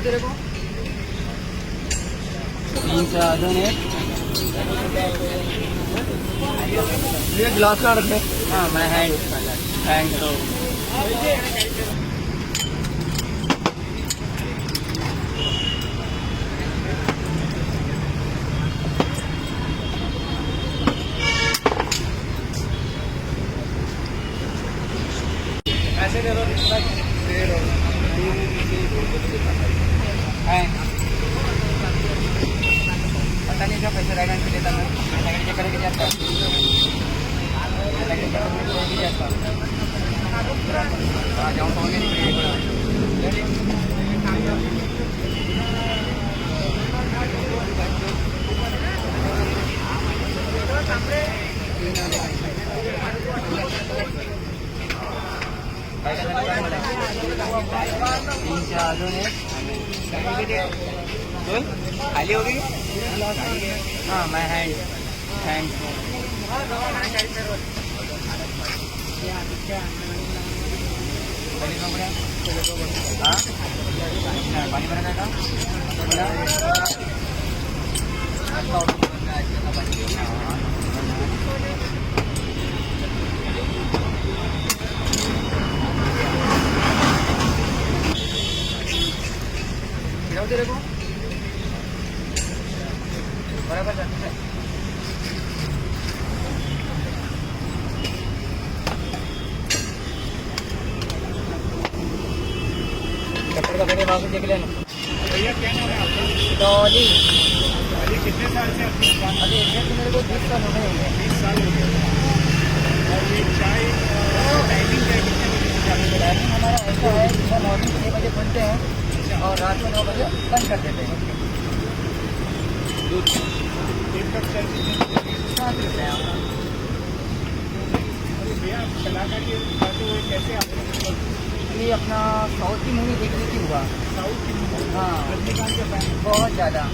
तेरे को 3 4 2 1 ये ग्लास का रखे। हाँ मैं हैंड तो ऐसे दे दो पता नहीं क्या पैसे रहेगा इनके लेता मैं लगेज चेक करके जाता जाऊँ तो खाली हो गई। हाँ मैं हैंड पानी भरा था तेरे को बराबर जाती है। कपड़े का मेरे बाबू देख लेना। भैया क्या नाम है आपका? डॉली। डॉली कितने साल से आपकी दुकान? अभी मेरे को 20 साल हो गए। 20 साल हो गए। और ये चाय टाइमिंग क्या है? कितने बजे से चालू है? टाइमिंग हमारा ऐसा है सुबह मॉर्निंग 6 बजे खुलते हैं और रात में 9 बजे बंद कर देते हैं। दूध एक कप चाय कितने? 7 रुपये। भैया कलाकार ये दिखाते हुए कैसे आपने ये अपना साउथ की मूवी देखने की हुआ? साउथ की मूवी? हाँ रजनीकांत के फैन बहुत ज़्यादा।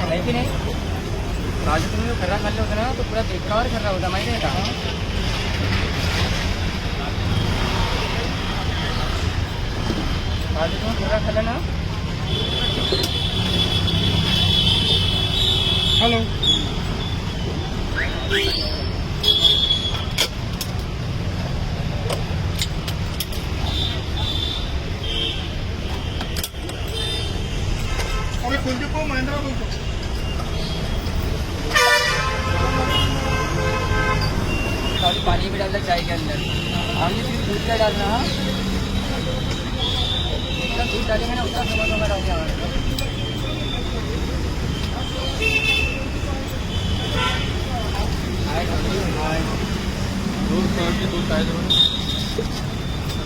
नहीं नहीं आज तुम्ही खर्रा खाल्लं होतं ना तो पुरा देखावर खर्रा होता माहिती आहे का? आज तुम्ही खर्रा खाल्ला ना? हॅलो अरे कोणते को महिंद्रा बोलतो पानी भी डालना चाय के अंदर हमने सिर्फ दूध का डालना। जितना दूध डालेंगे ना उतना समझ में रहेगा।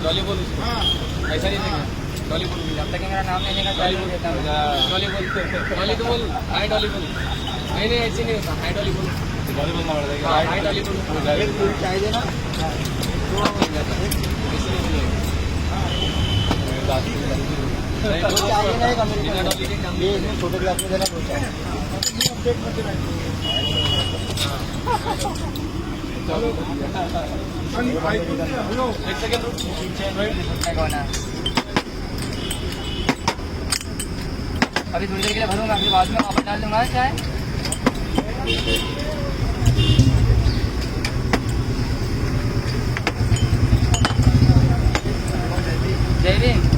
डॉली बोल ऐसा नहीं देगा। डॉली बोल जब तक मेरा नाम नहीं लेगा डॉली बोल देता हूँ। डॉली बोल डॉली तो बोल हाय डॉली बोल। नहीं ऐसे नहीं होता। हाय डॉली बोल डॉली बोलना पड़ेगा। हाय डॉली बोल चाय देना छोटे ग्लास में देना एक सेकंड अभी थोड़ी देर के लिए भरूंगा फिर बाद में वापस डाल दूंगा चाय। जय भीम।